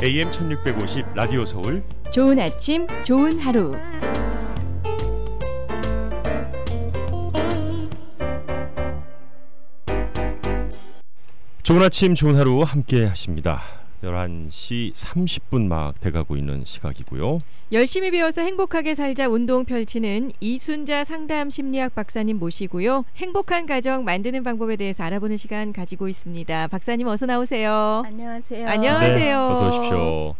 AM 1650 라디오 서울 좋은 아침 좋은 하루. 좋은 아침 좋은 하루 함께 하십니다. 11시 30분 막 돼가고 있는 시각이고요. 열심히 배워서 행복하게 살자 운동 펼치는 이순자 상담 심리학 박사님 모시고요. 행복한 가정 만드는 방법에 대해서 알아보는 시간 가지고 있습니다. 박사님 어서 나오세요. 안녕하세요. 안녕하세요. 네, 어서 오십시오.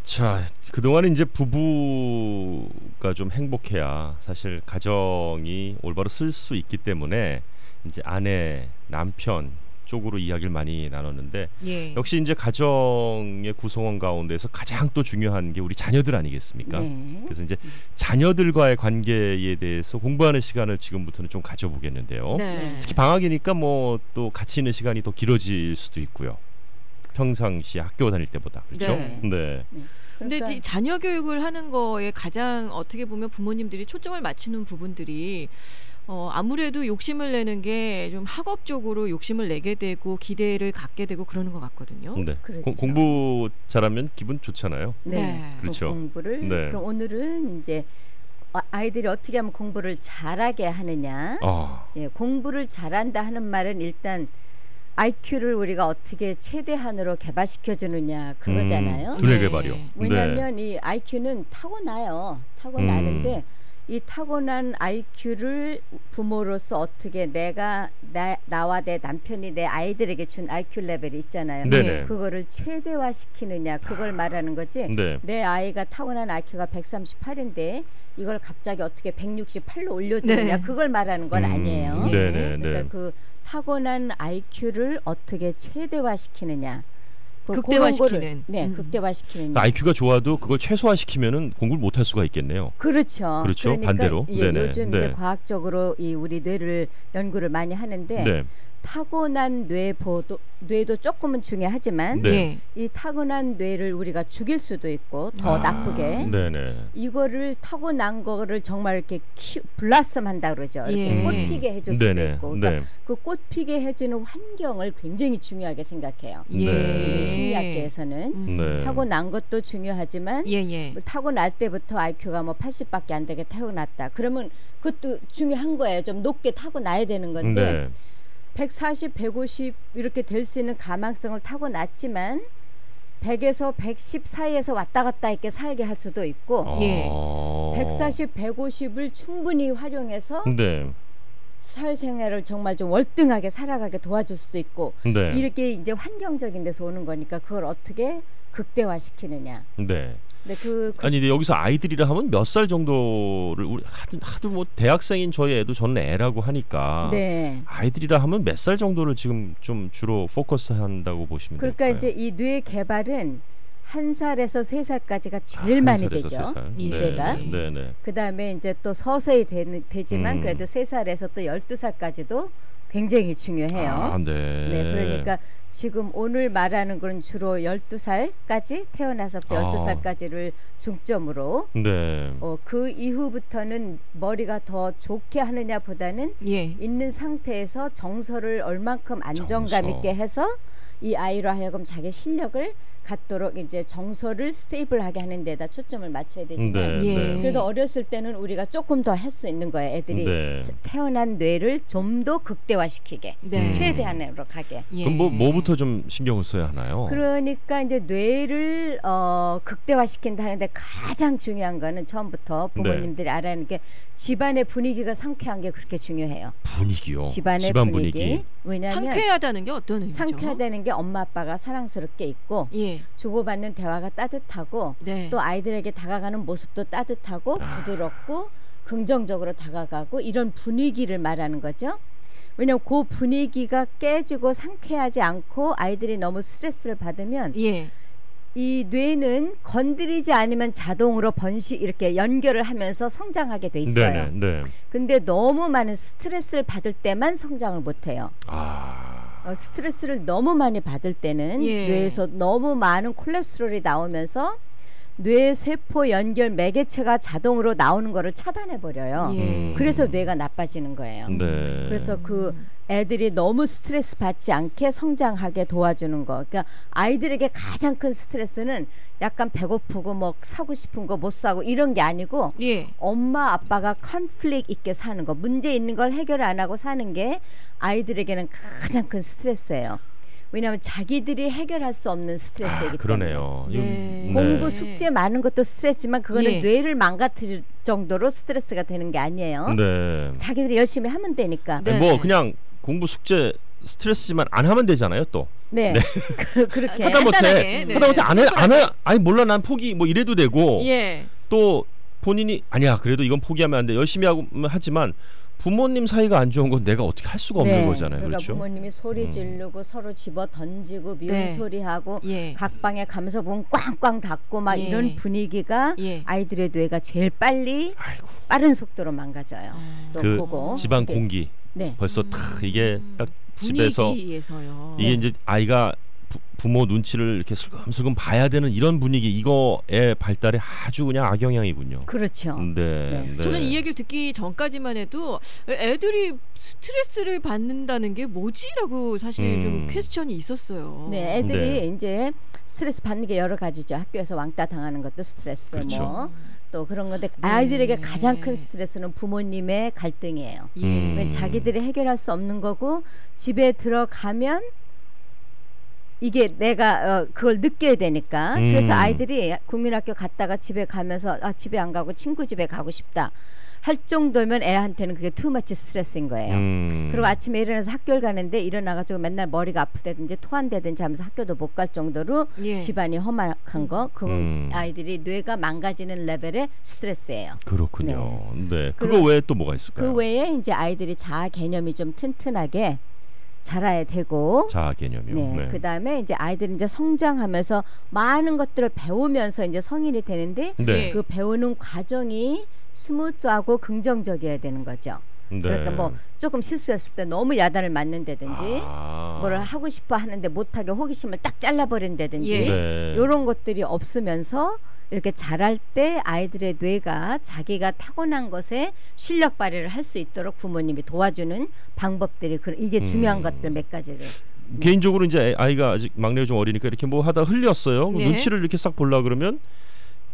자, 그동안은 이제 부부가 좀 행복해야 사실 가정이 올바로 쓸 수 있기 때문에 이제 아내, 남편 쪽으로 이야기를 많이 나눴는데 예. 역시 이제 가정의 구성원 가운데서 가장 또 중요한 게 우리 자녀들 아니겠습니까? 네. 그래서 이제 자녀들과의 관계에 대해서 공부하는 시간을 지금부터는 좀 가져보겠는데요. 네. 특히 방학이니까 뭐 또 같이 있는 시간이 더 길어질 수도 있고요. 평상시 학교 다닐 때보다 그렇죠? 네. 네. 네. 근데 그러니까 자녀 교육을 하는 거에 가장 어떻게 보면 부모님들이 초점을 맞추는 부분들이 아무래도 욕심을 내는 게 좀 학업적으로 욕심을 내게 되고 기대를 갖게 되고 그러는 것 같거든요. 네. 그렇죠. 공부 잘하면 기분 좋잖아요. 네. 네. 그렇죠. 공부를 네. 그럼 오늘은 이제 아이들이 어떻게 하면 공부를 잘하게 하느냐. 예, 공부를 잘한다 하는 말은 일단 IQ를 우리가 어떻게 최대한으로 개발시켜 주느냐 그거잖아요. 두뇌 네. 개발이요. 왜냐하면 이 IQ는 타고나요. 타고나는데 이 타고난 IQ를 부모로서 어떻게 나와 내 남편이 내 아이들에게 준 IQ 레벨이 있잖아요. 네네. 그거를 최대화시키느냐 그걸 말하는 거지. 네. 내 아이가 타고난 IQ가 138인데 이걸 갑자기 어떻게 168로 올려주느냐 네. 그걸 말하는 건 아니에요. 네네. 그러니까 네. 그 타고난 IQ를 어떻게 최대화시키느냐. 극대화시키는. 극대화시키는. IQ가 좋아도 그걸 최소화시키면은 공부를 못할 수가 있겠네요. 그렇죠. 그렇죠. 그러니까 반대로. 예, 네네. 요즘 네. 이제 과학적으로 이 우리 뇌를 연구를 많이 하는데 네. 타고난 뇌도 조금은 중요하지만 네. 예. 이 타고난 뇌를 우리가 죽일 수도 있고 더 나쁘게 네네. 이거를 타고난 거를 정말 이렇게 블라썸한다 그러죠. 이렇게 예. 꽃피게 해줄 수도 네네. 있고, 그러니까 네. 그 꽃피게 해주는 환경을 굉장히 중요하게 생각해요. 예. 지금 이 심리학계에서는 네. 타고난 것도 중요하지만 예. 타고날 때부터 IQ가 뭐 80밖에 안 되게 타고났다. 그러면 그것도 중요한 거예요. 좀 높게 타고나야 되는 건데 네. 140, 150 이렇게 될 수 있는 가망성을 타고났지만 100에서 110 사이에서 왔다 갔다 이렇게 살게 할 수도 있고 예. 140, 150을 충분히 활용해서 네. 사회생활을 정말 좀 월등하게 살아가게 도와줄 수도 있고 네. 이렇게 이제 환경적인 데서 오는 거니까 그걸 어떻게 극대화시키느냐. 네. 근데 아니 근데 여기서 아이들이라 하면 몇 살 정도를 우리 하도 뭐 대학생인 저희 애도 저는 애라고 하니까 네. 아이들이라 하면 몇 살 정도를 지금 좀 주로 포커스한다고 보시면 그러니까 될까요? 이제 이 뇌 개발은 1살에서 3살까지가 제일 많이 1살에서 되죠. 3살. 이 뇌가. 네네. 그 다음에 이제 또 서서히 되지만 그래도 3살에서 또 12살까지도 굉장히 중요해요. 아, 네. 네, 그러니까 지금 오늘 말하는 건 주로 12살까지 태어나서부터 12살까지를 중점으로 네. 그 이후부터는 머리가 더 좋게 하느냐 보다는 예. 있는 상태에서 정서를 얼만큼 안정감 정서. 있게 해서 이 아이로 하여금 자기 실력을 갖도록 이제 정서를 스테이블하게 하는 데다 초점을 맞춰야 되지만 네. 예. 네. 그래도 어렸을 때는 우리가 조금 더 할 수 있는 거예요. 애들이 네. 태어난 뇌를 좀 더 극대화시키게 네. 최대한으로 가게. 예. 그럼 뭐부터 좀 신경을 써야 하나요? 그러니까 이제 뇌를 극대화시킨다 하는데 가장 중요한 거는 처음부터 부모님들이 알아야 하는 게 집안의 분위기가 상쾌한 게 그렇게 중요해요. 분위기요. 집안의 집안 분위기. 왜냐하면 상쾌하다는 게 어떤 의미죠? 상쾌하다는 게 엄마 아빠가 사랑스럽게 있고 예. 주고받는 대화가 따뜻하고 네. 또 아이들에게 다가가는 모습도 따뜻하고 부드럽고 긍정적으로 다가가고 이런 분위기를 말하는 거죠. 왜냐하면 그 분위기가 깨지고 상쾌하지 않고 아이들이 너무 스트레스를 받으면 예. 이 뇌는 건드리지 않으면 자동으로 이렇게 연결을 하면서 성장하게 돼 있어요. 네. 근데 너무 많은 스트레스를 받을 때만 성장을 못해요. 스트레스를 너무 많이 받을 때는 예. 뇌에서 너무 많은 콜레스테롤이 나오면서 뇌세포 연결 매개체가 자동으로 나오는 거를 차단해 버려요. 그래서 뇌가 나빠지는 거예요. 네. 그래서 그 애들이 너무 스트레스 받지 않게 성장하게 도와주는 거. 그러니까 아이들에게 가장 큰 스트레스는 약간 배고프고 뭐 사고 싶은 거 못 사고 이런 게 아니고 엄마 아빠가 컨플릭 있게 사는 거, 문제 있는 걸 해결 안 하고 사는 게 아이들에게는 가장 큰 스트레스예요. 왜냐하면 자기들이 해결할 수 없는 스트레스이기 때문에. 그러네요. 네. 공부 숙제 많은 것도 스트레스지만 그거는 뇌를 망가뜨릴 정도로 스트레스가 되는 게 아니에요. 네. 자기들이 열심히 하면 되니까. 네. 뭐 그냥 공부 숙제 스트레스지만 안 하면 되잖아요, 또. 네. 그렇게 하다못해 네. 하다못해 안 해. 아니 몰라 난 포기 뭐 이래도 되고. 예. 또 본인이 아니야 그래도 이건 포기하면 안 돼. 열심히 하고 하지만 부모님 사이가 안 좋은 건 내가 어떻게 할 수가 없는 거잖아요. 그러니까 그렇죠? 부모님이 소리 지르고 서로 집어 던지고 미운 네. 소리하고 예. 각 방에 가면서 문 꽝꽝 닫고 막 이런 분위기가 아이들의 뇌가 제일 빨리 빠른 속도로 망가져요. 그 그거 집안 공기 벌써 탁 이게 딱 집에서 분위기에서요. 이게 이제 아이가 부모 눈치를 이렇게 슬금슬금 봐야 되는 이런 분위기, 이거의 발달에 아주 그냥 악영향이군요. 그렇죠. 네. 저는 이 얘기를 듣기 전까지만 해도 애들이 스트레스를 받는다는 게 뭐지라고 사실 좀 퀘스천이 있었어요. 네, 애들이 이제 스트레스 받는 게 여러 가지죠. 학교에서 왕따 당하는 것도 스트레스, 그렇죠. 뭐 또 그런 건데 아이들에게 가장 큰 스트레스는 부모님의 갈등이에요. 자기들이 해결할 수 없는 거고 집에 들어가면 이게 내가 그걸 느껴야 되니까. 그래서 아이들이 국민학교 갔다가 집에 가면서 집에 안 가고 친구 집에 가고 싶다 할 정도면 애한테는 그게 투머치 스트레스인 거예요. 그리고 아침에 일어나서 학교를 가는데 일어나가지고 맨날 머리가 아프다든지 토한다든지 하면서 학교도 못 갈 정도로 집안이 험악한 거, 그 아이들이 뇌가 망가지는 레벨의 스트레스예요. 그렇군요. 네. 그거 외에 또 뭐가 있을까요? 그 외에 이제 아이들이 자아 개념이 좀 튼튼하게 자라야 되고, 자아 개념이요. 네. 그다음에 이제 아이들이 이제 성장하면서 많은 것들을 배우면서 이제 성인이 되는데 그 배우는 과정이 스무스하고 긍정적이어야 되는 거죠. 그러니까 뭐 조금 실수했을 때 너무 야단을 맞는다든지 뭐를 하고 싶어 하는데 못하게 호기심을 딱 잘라버린다든지 이런 것들이 없으면서 이렇게 자랄 때 아이들의 뇌가 자기가 타고난 것에 실력 발휘를 할 수 있도록 부모님이 도와주는 방법들이 이게 중요한 것들 몇 가지를. 개인적으로 이제 아이가 아직 막내가 좀 어리니까 이렇게 뭐 하다 흘렸어요. 눈치를 이렇게 싹 보려 그러면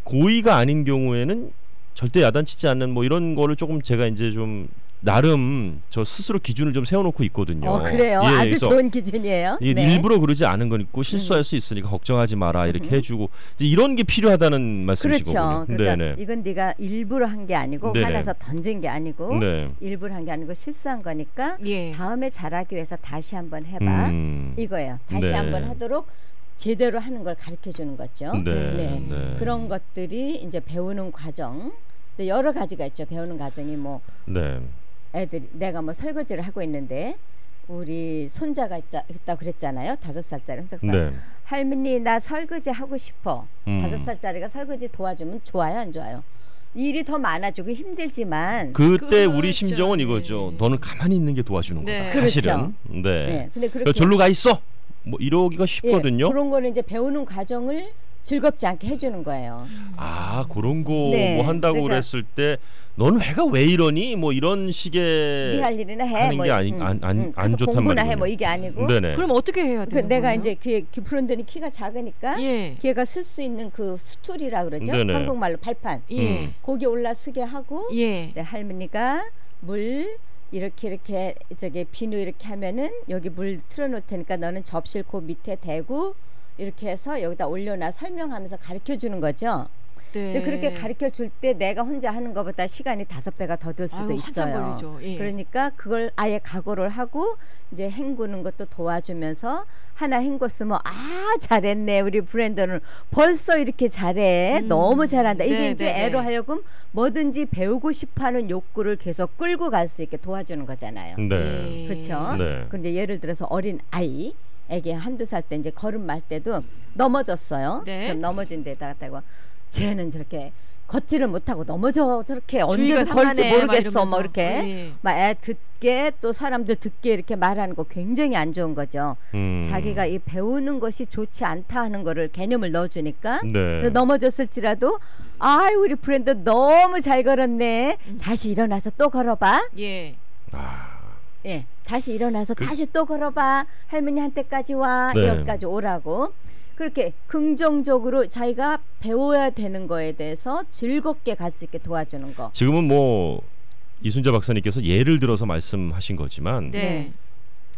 고의가 아닌 경우에는 절대 야단치지 않는 뭐 이런 거를 조금 제가 이제 좀 나름 저 스스로 기준을 좀 세워놓고 있거든요. 그래요? 아주 좋은 기준이에요. 일부러 그러지 않은 거니까 실수할 수 있으니까 걱정하지 마라 이렇게 해주고 이제 이런 게 필요하다는 말씀이시거든요. 그렇죠. 그러니까 이건 네가 일부러 한 게 아니고 화나서 던진 게 아니고 일부러 한 게 아니고 실수한 거니까 다음에 잘하기 위해서 다시 한번 해봐 이거예요. 다시 한번 하도록 제대로 하는 걸 가르쳐 주는 거죠. 그런 것들이 이제 배우는 과정. 여러 가지가 있죠. 배우는 과정이 뭐 애들이 내가 뭐 설거지를 하고 있는데 우리 손자가 있다 그랬잖아요. 5살짜리 한석살. 할머니 나 설거지 하고 싶어. 5살짜리가 설거지 도와주면 좋아요, 안 좋아요? 일이 더 많아지고 힘들지만 그때 우리 심정은 이거죠. 너는 가만히 있는 게 도와주는 거다. 사실은. 근데 그렇게 절로 가 있어. 뭐 이러기가 쉽거든요. 그런 거는 이제 배우는 과정을 즐겁지 않게 해주는 거예요. 그런 거 뭐 한다고 그랬을 때 너는 회가 왜 이러니? 뭐 이런 식의 네 할 일이나 해. 하는 게 안 좋단 공부나 말이에요. 해 뭐 이게 아니고. 그럼 어떻게 해야 돼요? 내가 이제 브런더니 키가 작으니까 걔가 쓸 수 있는 그 스툴이라 그러죠. 한국말로 발판. 거기 올라서게 하고 할머니가 물 이렇게 저기 비누 이렇게 하면은 여기 물 틀어놓을 테니까 너는 접시를 그 밑에 대고 이렇게 해서 여기다 올려놔 설명하면서 가르쳐 주는 거죠. 근데 그렇게 가르쳐 줄 때 내가 혼자 하는 것보다 시간이 5배가 더 들 수도 있어요. 그러니까 그걸 아예 각오를 하고 이제 헹구는 것도 도와주면서 하나 헹궜으면 잘했네 우리 브랜드는 벌써 이렇게 잘해 너무 잘한다. 이게 이제 애로 하여금 뭐든지 배우고 싶어하는 욕구를 계속 끌고 갈 수 있게 도와주는 거잖아요. 그렇죠. 그런데 예를 들어서 어린 아이 애기 1~2살 때 이제 걸음말 때도 넘어졌어요. 그럼 넘어진 데다가 쟤는 저렇게 걷지를 못하고 넘어져 저렇게 언제 주의가 걸지 산만해, 모르겠어 막 뭐 이러면서. 이렇게 예. 막 애 듣게 또 사람들 듣게 이렇게 말하는 거 굉장히 안 좋은 거죠. 자기가 이 배우는 것이 좋지 않다 하는 거를 개념을 넣어주니까 네. 넘어졌을지라도 아 우리 브랜드 너무 잘 걸었네. 다시 일어나서 또 걸어봐. 예. 예, 다시 일어나서 다시 또 걸어봐. 할머니한테까지 와. 네. 여기까지 오라고. 그렇게 긍정적으로 자기가 배워야 되는 거에 대해서 즐겁게 갈 수 있게 도와주는 거. 지금은 뭐 이순자 박사님께서 예를 들어서 말씀하신 거지만 네.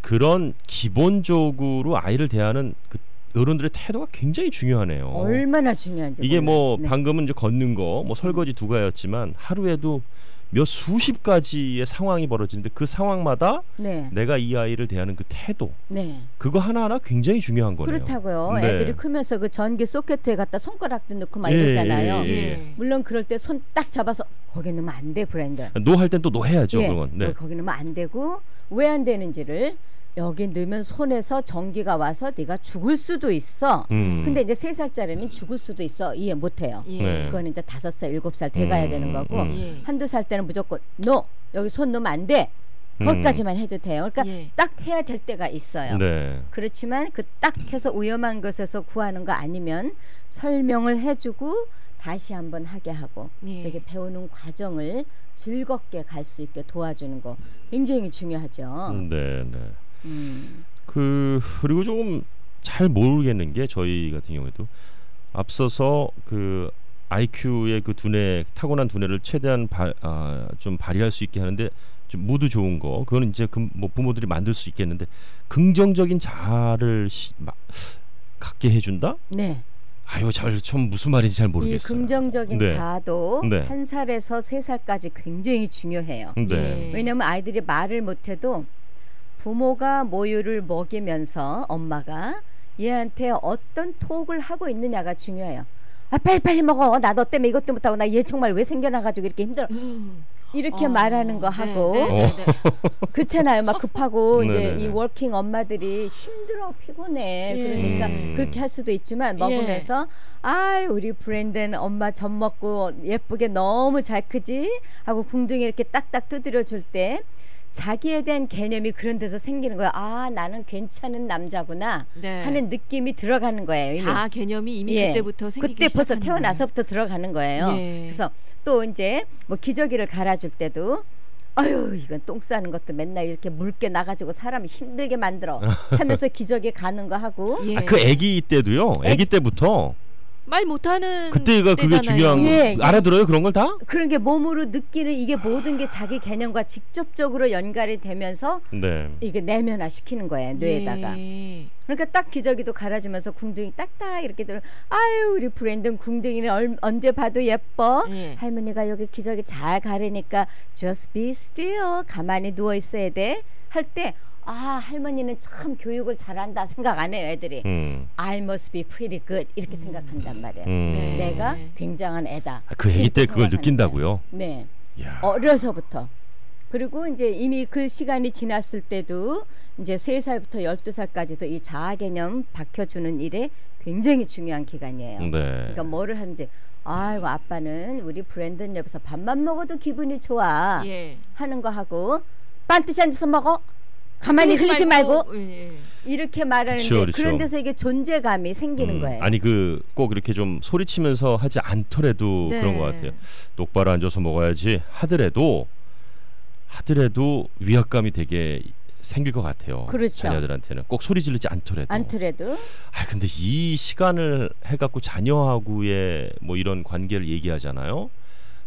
그런 기본적으로 아이를 대하는 그 어른들의 태도가 굉장히 중요하네요. 얼마나 중요한지 이게 뭐 네. 방금은 이제 걷는 거, 뭐 설거지 두 가지였지만 하루에도 몇 수십 가지의 상황이 벌어지는데 그 상황마다 네. 내가 이 아이를 대하는 그 태도, 네. 그거 하나하나 굉장히 중요한 거네요. 그렇다고요. 네. 애들이 크면서 그 전기 소켓에 갖다 손가락도 넣고 막 예, 이러잖아요. 예, 예. 예. 물론 그럴 때 손 딱 잡아서 거기 넣으면 안 돼, 브랜드. 노 할 땐 또 노 해야죠. 예, 그건. 네. 거기 넣으면 안 되고 왜 안 되는지를 여기 넣으면 손에서 전기가 와서 네가 죽을 수도 있어. 근데 이제 3살짜리는 죽을 수도 있어. 이해 못 해요. 예. 네. 그건 이제 5살, 7살 돼가야 되는 거고 예. 한두 살 때는 무조건 no. 여기 손 넣으면 안 돼. 거기까지만 해도 돼요. 그러니까 예. 딱 해야 될 때가 있어요. 네. 그렇지만 그 딱 해서 위험한 것에서 구하는 거 아니면 설명을 해주고 다시 한번 하게 하고 예. 저게 배우는 과정을 즐겁게 갈 수 있게 도와주는 거 굉장히 중요하죠. 네, 네. 그리고 조금 잘 모르겠는 게 저희 같은 경우에도 앞서서 그 IQ의 그 두뇌 타고난 두뇌를 최대한 좀 발휘할 수 있게 하는데 좀 무드 좋은 거 그거는 이제 뭐 부모들이 만들 수 있겠는데 긍정적인 자아를 갖게 해준다? 네. 아유 좀 무슨 말인지 잘 이 모르겠어요. 긍정적인 네. 자아도 네. 1살에서 3살까지 굉장히 중요해요. 네. 예. 왜냐하면 아이들이 말을 못해도 부모가 모유를 먹이면서 엄마가 얘한테 어떤 톡을 하고 있느냐가 중요해요. 아 빨리 먹어. 나 너 때문에 이것도 못하고 나 얘 정말 왜 생겨나가지고 이렇게 힘들어. 이렇게 말하는 거 하고 네. 그렇잖아요. 막 급하고 이제 네네네. 이 워킹 엄마들이 힘들어 피곤해. 예. 그러니까 그렇게 할 수도 있지만 먹으면서 아 우리 브랜든 엄마 젖 먹고 예쁘게 너무 잘 크지 하고 궁둥이 이렇게 딱딱 두드려 줄 때 자기에 대한 개념이 그런 데서 생기는 거야. 아 나는 괜찮은 남자구나 네. 하는 느낌이 들어가는 거예요. 이미. 자아 개념이 이미 그때부터 생기기 그때 벌써 시작하는 태어나서부터 들어가는 거예요. 예. 그래서 또 이제 뭐 기저귀를 갈아줄 때도 아유 이건 똥 싸는 것도 맨날 이렇게 묽게 나가지고 사람이 힘들게 만들어 하면서 기저귀 가는 거 하고 예. 그 아기 때도요. 아기 때부터 말 못하는 그때가 그게 때잖아요. 중요한 거. 예. 알아들어요 그런 걸 다? 그런 게 몸으로 느끼는 이게 모든 게 자기 개념과 직접적으로 연결이 되면서 네. 이게 내면화 시키는 거예요 뇌에다가. 예. 그러니까 딱 기저귀도 갈아주면서 궁둥이 딱딱 이렇게 들어. 아유 우리 브랜든 궁둥이는 언제 봐도 예뻐. 예. 할머니가 여기 기저귀 잘 가르니까 just be still 가만히 누워 있어야 돼 할 때 아 할머니는 참 교육을 잘한다 생각 안 해요 애들이. I must be pretty good 이렇게 생각한단 말이에요. 네. 내가 굉장한 애다. 그 아기 때 이렇게 그걸 생각하는 느낀다고요? 거예요. 네. 야. 어려서부터. 그리고 이제 이미 그 시간이 지났을 때도 이제 3살부터 12살까지도 이 자아 개념 박혀주는 일에 굉장히 중요한 기간이에요. 네. 그러니까 뭐를 하는지 아이고 아빠는 우리 브랜든 옆에서 밥만 먹어도 기분이 좋아 예. 하는 거 하고 반드시 앉아서 먹어 가만히 흘리지 말고 예. 이렇게 말하는데 그렇죠. 그런 데서 이게 존재감이 생기는 거예요. 아니 그 꼭 이렇게 좀 소리치면서 하지 않더라도 네. 그런 것 같아요. 똑바로 앉아서 먹어야지 하더라도 위압감이 되게 생길 것 같아요. 그렇죠. 자녀들한테는 꼭 소리 지르지 않더라도. 아 근데 이 시간을 해갖고 자녀하고의 뭐 이런 관계를 얘기하잖아요.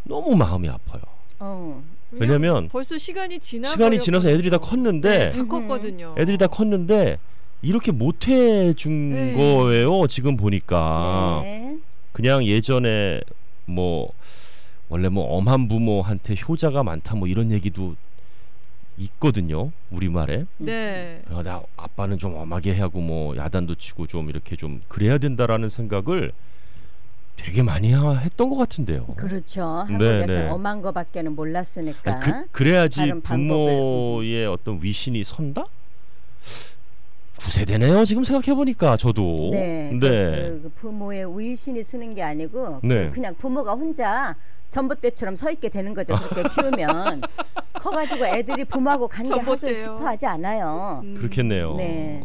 너무 마음이 아파요. 왜냐면 벌써 시간이 지나서 애들이 다 컸는데 다 컸거든요. 애들이 다 컸는데 이렇게 못 해준 네. 거예요. 지금 보니까 네. 그냥 예전에 뭐 원래 뭐 엄한 부모한테 효자가 많다 뭐 이런 얘기도 있거든요. 우리말에. 네. 나 아빠는 좀 엄하게 하고 뭐 야단도 치고 좀 이렇게 좀 그래야 된다라는 생각을 되게 많이 했던 것 같은데요. 그렇죠. 한국에서는 네. 엄한 거밖에는 몰랐으니까. 그래야지 다른 방법을. 부모의 어떤 위신이 선다? 9세대네요. 지금 생각해 보니까 저도. 네. 그 부모의 위신이 쓰는 게 아니고 그냥 부모가 혼자 전봇대처럼 서 있게 되는 거죠. 그렇게 키우면 커가지고 애들이 부모하고 관계하고 싶어하지 않아요. 그렇겠네요. 네.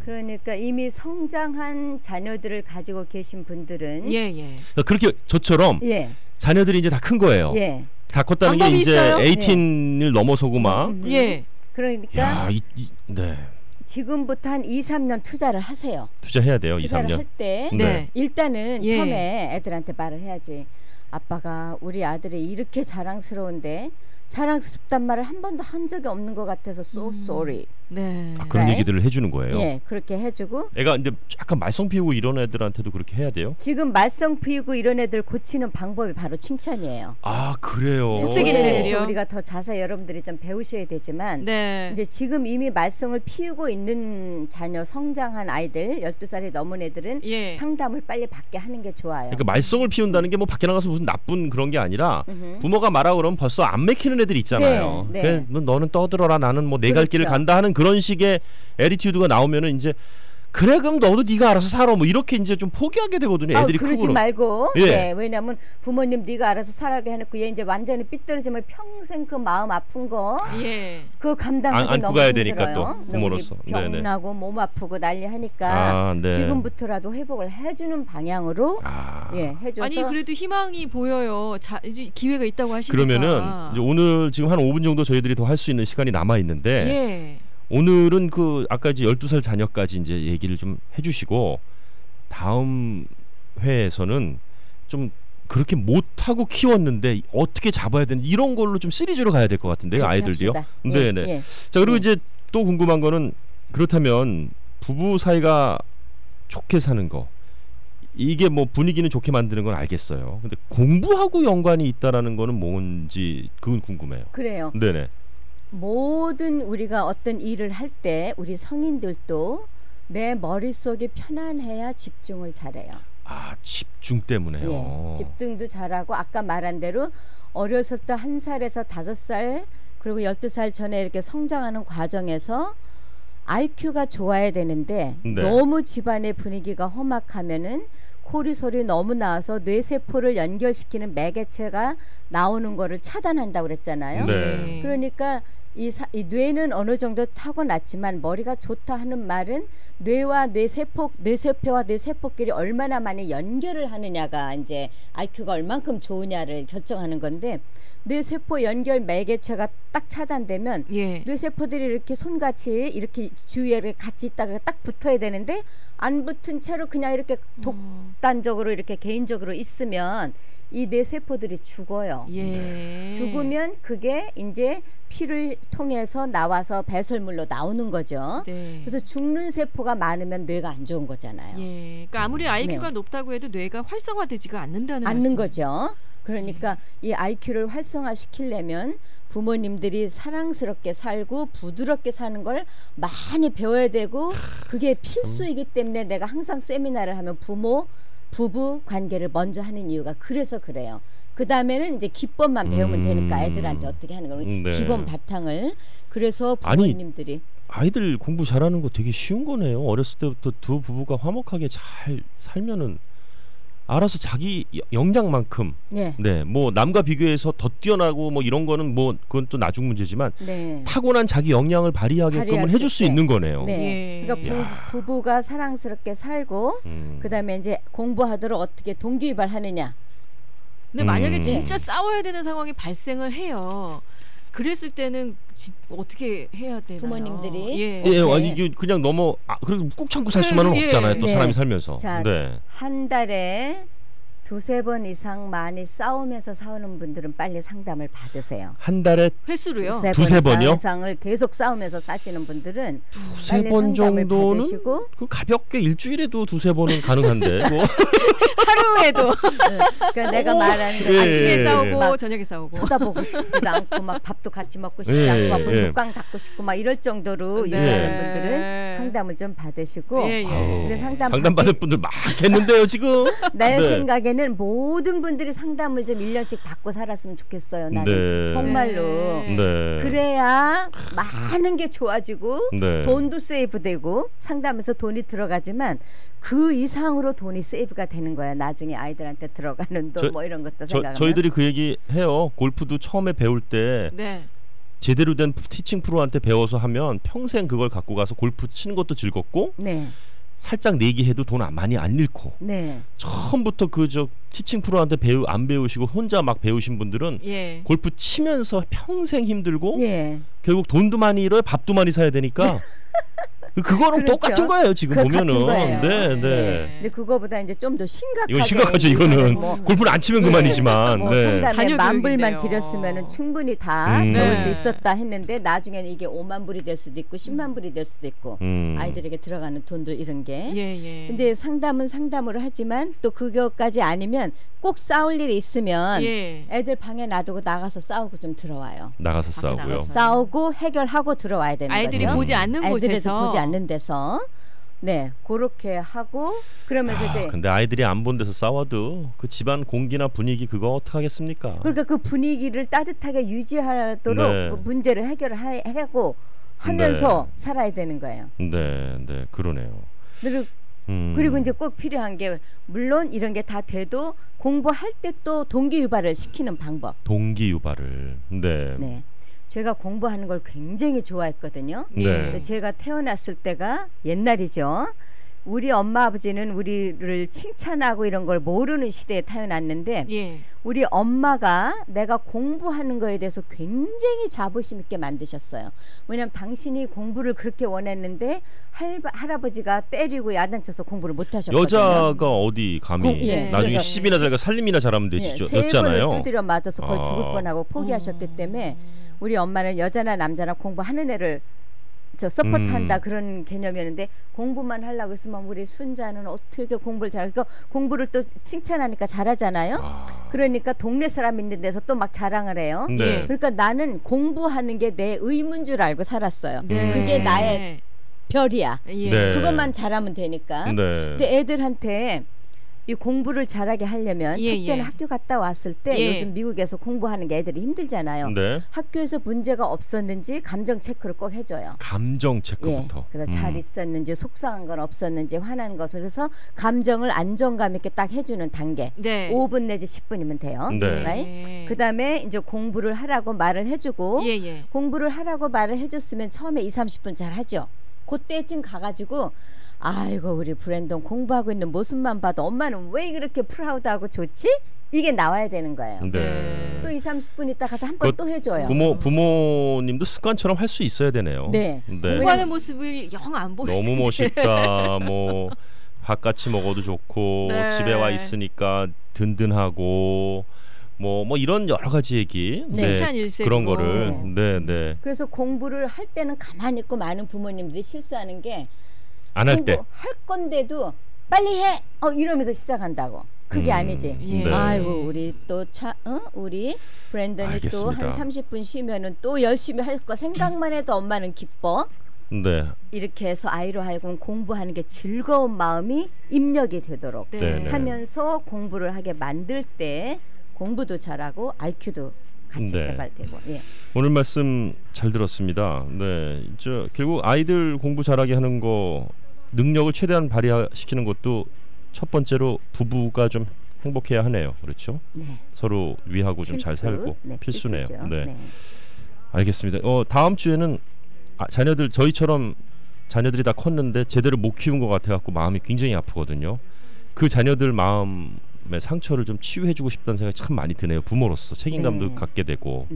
그러니까 이미 성장한 자녀들을 가지고 계신 분들은 그러니까 그렇게 저처럼 자녀들이 이제 다 큰 거예요. 다 컸다는 게 이제 있어요? 18을 넘어서고 막. 그러니까 지금부터 한 2, 3년 투자를 하세요. 투자해야 돼요. 투자를 2, 3년. 할 때 일단은 처음에 애들한테 말을 해야지. 아빠가 우리 아들이 이렇게 자랑스러운데 자랑스럽단 말을 한 번도 한 적이 없는 것 같아서 so sorry. 그런 얘기들을 해주는 거예요. 그렇게 해주고. 애가 이제 약간 말썽 피우고 이런 애들한테도 그렇게 해야 돼요? 지금 말썽 피우고 이런 애들 고치는 방법이 바로 칭찬이에요. 아 그래요. 속색이는 애들이요. 우리가 더 자세히 여러분들이 좀 배우셔야 되지만 이제 지금 이미 말썽을 피우고 있는 자녀 성장한 아이들 12살이 넘은 애들은 상담을 빨리 받게 하는 게 좋아요. 그러니까 말썽을 피운다는 게 뭐 밖에 나가서 무슨 나쁜 그런 게 아니라 부모가 말하고 그러면 벌써 안 맥히는 애들 있잖아요. 너는 떠들어라 나는 뭐 내 갈 길을 간다 하는 그런 식의 애티튜드가 나오면은 이제 그래 그럼 너도 네가 알아서 살아 뭐 이렇게 이제 좀 포기하게 되거든요. 애들이 그러지 크고 말고 왜냐하면 부모님 네가 알아서 살아게 해놓고 얘 이제 완전히 삐뚤어지면 평생 그 마음 아픈 거 그거 감당하기 너무 가야 힘들어요. 되니까 또 부모로서 병나고 몸 아프고 난리 하니까 지금부터라도 회복을 해주는 방향으로 해줘서. 아니 그래도 희망이 보여요. 이제 기회가 있다고 하시니까. 그러면은 이제 오늘 지금 한 5분 정도 저희들이 더 할 수 있는 시간이 남아 있는데 오늘은 그 아까 이제 12살 자녀까지 이제 얘기를 좀 해주시고 다음 회에서는 좀 그렇게 못하고 키웠는데 어떻게 잡아야 되는 이런 걸로 좀 시리즈로 가야 될 것 같은데요. 아이들도요. 네네. 자 그리고 이제 또 궁금한 거는 그렇다면 부부 사이가 좋게 사는 거 이게 뭐 분위기는 좋게 만드는 건 알겠어요. 근데 공부하고 연관이 있다라는 거는 뭔지 그건 궁금해요. 그래요. 네네. 모든 우리가 어떤 일을 할 때 우리 성인들도 내 머릿속이 편안해야 집중을 잘해요. 집중 때문에요. 집중도 잘하고 아까 말한 대로 어렸을 때 1살에서 5살 그리고 12살 전에 이렇게 성장하는 과정에서 IQ가 좋아야 되는데 너무 집안의 분위기가 험악하면은 코리솔이 너무 나와서 뇌세포를 연결시키는 매개체가 나오는 거를 차단한다고 그랬잖아요. 그러니까 이 뇌는 어느 정도 타고났지만 머리가 좋다 하는 말은 뇌와 뇌세포와 뇌세포끼리 얼마나 많이 연결을 하느냐가 이제 IQ가 얼만큼 좋으냐를 결정하는 건데 뇌세포 연결 매개체가 딱 차단되면 뇌세포들이 이렇게 손같이 이렇게 주위에 이렇게 같이 있다가 딱 붙어야 되는데 안 붙은 채로 그냥 이렇게 독단적으로 이렇게 개인적으로 있으면 이 뇌세포들이 죽어요. 죽으면 그게 이제 피를 통해서 나와서 배설물로 나오는 거죠. 그래서 죽는 세포가 많으면 뇌가 안 좋은 거잖아요. 그러니까 아무리 IQ가 높다고 해도 뇌가 활성화되지가 않는 거죠. 그러니까 이 IQ를 활성화시키려면 부모님들이 사랑스럽게 살고 부드럽게 사는 걸 많이 배워야 되고 그게 필수이기 때문에 내가 항상 세미나를 하면 부부 관계를 먼저 하는 이유가 그래서 그래요. 그 다음에는 이제 기법만 배우면 되니까 애들한테 어떻게 하는 거는 기본 바탕을. 그래서 부모님들이 아이들 공부 잘하는 거 되게 쉬운 거네요. 어렸을 때부터 두 부부가 화목하게 잘 살면은 알아서 자기 역량만큼 뭐 남과 비교해서 더 뛰어나고 뭐 이런 거는 뭐 그건 또 나중 문제지만 타고난 자기 역량을 발휘하게끔 해줄 수 있는 거네요. 그러니까 부부가 사랑스럽게 살고 그다음에 이제 공부하도록 어떻게 동기유발하느냐. 근데 만약에 진짜 싸워야 되는 상황이 발생을 해요. 그랬을 때는 어떻게 해야 되나요? 부모님들이 이게 그냥 그래도 꾹 참고 살 수만은 없잖아요. 또 사람이 살면서. 자, 한 달에 2-3번 이상 많이 싸우면서 싸우는 분들은 빨리 상담을 받으세요. 한 달에 횟수로요? 2-3번이요? 이상을 계속 싸우면서 사시는 분들은 2-3번 정도는 그 가볍게 일주일에도 2-3번은 가능한데 뭐. 하루에도 그러니까 내가 말하는 거 아침에 싸우고 저녁에 싸우고 쳐다보고 싶지도 않고 막 밥도 같이 먹고 싶지 않고 막 눈꽝 닫고 싶고 막 이럴 정도로 유지하는 분들은 상담을 좀 받으시고 근데 상담 받을 분들 많겠는데요 지금. 내 생각에는 모든 분들이 상담을 좀 1년씩 받고 살았으면 좋겠어요. 나는 정말로 그래야 많은 게 좋아지고 돈도 세이브되고 상담에서 돈이 들어가지만 그 이상으로 돈이 세이브가 되는 거야. 나중에 아이들한테 들어가는 돈 뭐 이런 것도 생각하면. 저희들이 그 얘기 해요. 골프도 처음에 배울 때 제대로 된 티칭 프로한테 배워서 하면 평생 그걸 갖고 가서 골프 치는 것도 즐겁고 살짝 내기해도 돈 많이 안 잃고 처음부터 그 티칭 프로한테 안 배우시고 혼자 막 배우신 분들은 골프 치면서 평생 힘들고 결국 돈도 많이 잃어요. 밥도 많이 사야 되니까 그거는 그렇죠. 똑같은 거예요 지금 보면은. 근데 그거보다 이제 좀 더 심각하게. 이건 심각하죠. 이거는 골프를 안 치면 그만이지만. 상담에 10,000불만 들였으면은 충분히 다 배울 수 있었다 했는데 나중에는 이게 5만 불이 될 수도 있고 10만 불이 될 수도 있고 아이들에게 들어가는 돈들 이런 게. 근데 상담은 상담으로 하지만 또 그거까지 아니면 꼭 싸울 일이 있으면 애들 방에 놔두고 나가서 싸우고 좀 들어와요. 나가서 싸우고요. 싸우고 해결하고 들어와야 되는 아이들이 거죠. 보지 않는 곳에서. 보지 않는 데서 그렇게 하고 그러면서 이제 근데 아이들이 안 본 데서 싸워도 그 집안 공기나 분위기 그거 어떻게 하겠습니까? 그러니까 그 분위기를 따뜻하게 유지하도록 그 문제를 해결하고 하면서 살아야 되는 거예요. 그러네요. 그리고 이제 꼭 필요한 게 물론 이런 게 다 돼도 공부할 때 또 동기 유발을 시키는 방법. 동기 유발을. 제가 공부하는 걸 굉장히 좋아했거든요. 제가 태어났을 때가 옛날이죠. 우리 엄마 아버지는 우리를 칭찬하고 이런 걸 모르는 시대에 태어났는데 우리 엄마가 내가 공부하는 거에 대해서 굉장히 자부심 있게 만드셨어요. 왜냐하면 당신이 공부를 그렇게 원했는데 할아버지가 때리고 야단쳐서 공부를 못 하셨거든요. 여자가 어디 감히 나중에 시집이나 잘가 살림이나 잘하면 되지. 세 번을 두드려 맞아서 거의 죽을 뻔하고 포기하셨기 때문에 우리 엄마는 여자나 남자나 공부하는 애를 서포트한다 그런 개념이었는데 공부만 하려고 했으면 우리 순자는 어떻게 공부를 잘하고 공부를 또 칭찬하니까 잘하잖아요. 그러니까 동네 사람 있는 데서 또 막 자랑을 해요. 그러니까 나는 공부하는 게 내 의무인 줄 알고 살았어요. 그게 나의 별이야. 그것만 잘하면 되니까. 근데 애들한테 이 공부를 잘하게 하려면 첫째는 학교 갔다 왔을 때 요즘 미국에서 공부하는 게 애들이 힘들잖아요. 학교에서 문제가 없었는지 감정 체크를 꼭 해줘요. 감정 체크부터. 그래서 잘 있었는지 속상한 건 없었는지 화나는 거 그래서 감정을 안정감 있게 딱 해주는 단계. 5분 내지 10분이면 돼요. 그다음에 이제 공부를 하라고 말을 해주고 공부를 하라고 말을 해줬으면 처음에 2-30분 잘 하죠. 그때쯤 가가지고 아이고 우리 브랜돈 공부하고 있는 모습만 봐도 엄마는 왜 그렇게 프라우드하고 좋지? 이게 나와야 되는 거예요. 또 2-30분 있다 가서 한 번 또 해줘요. 부모님도 습관처럼 할 수 있어야 되네요. 공부하는 모습이 영 안 보이는데 너무 멋있다. 뭐 밥같이 먹어도 좋고 집에 와 있으니까 든든하고 뭐 이런 여러 가지 얘기 칭찬 일색이고 그런 거를 그래서 공부를 할 때는 가만히 있고 많은 부모님들이 실수하는 게 안 할 때 할 건데도 빨리 해 이러면서 시작한다고. 그게 아니지. 아이고 우리 또 우리 브랜던이 또 한 30분 쉬면은 또 열심히 할 거 생각만 해도 엄마는 기뻐. 이렇게 해서 아이로 하여금 공부하는 게 즐거운 마음이 입력이 되도록 하면서 공부를 하게 만들 때 공부도 잘하고 IQ도 같이 개발되고. 오늘 말씀 잘 들었습니다. 결국 아이들 공부 잘하게 하는 거 능력을 최대한 발휘시키는 것도 첫 번째로 부부가 좀 행복해야 하네요. 그렇죠? 서로 위하고 좀 잘 살고 필수네요. 알겠습니다. 다음 주에는 자녀들 저희처럼 자녀들이 다 컸는데 제대로 못 키운 것 같아갖고 마음이 굉장히 아프거든요. 그 자녀들 마음의 상처를 좀 치유해주고 싶다는 생각이 참 많이 드네요. 부모로서 책임감도 갖게 되고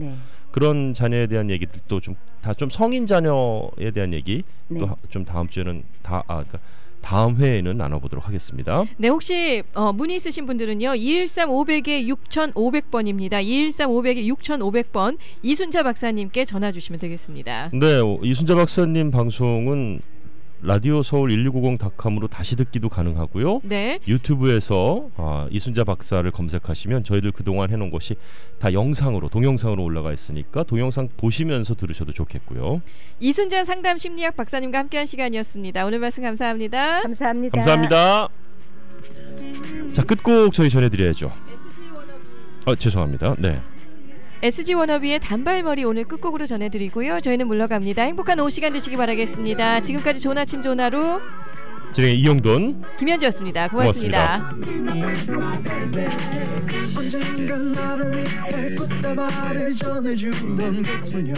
그런 자녀에 대한 얘기들도 좀 다 좀 성인 자녀에 대한 얘기 또 좀 다음 주에는 그러니까 다음 회에는 나눠보도록 하겠습니다. 혹시 문의 있으신 분들은요 213-500-6500번입니다. 213-500-6500번 이순자 박사님께 전화 주시면 되겠습니다. 이순자 박사님 방송은 라디오 서울 1290.com으로 다시 듣기도 가능하고요. 네. 유튜브에서 이순자 박사를 검색하시면 저희들 그동안 해놓은 것이 다 영상으로 동영상으로 올라가 있으니까 동영상 보시면서 들으셔도 좋겠고요. 이순자 상담 심리학 박사님과 함께한 시간이었습니다. 오늘 말씀 감사합니다. 감사합니다. 감사합니다. 자, 끝곡 저희 전해드려야죠. 죄송합니다. 네. SG 워너비의 단발머리 오늘 끝곡으로 전해드리고요. 저희는 물러갑니다. 행복한 오후 시간 되시기 바라겠습니다. 지금까지 좋은 아침 좋은 하루 진행의 이영돈 김현주였습니다. 고맙습니다. 언젠가 나를 위해 꽃다발을 전해주던 그 소녀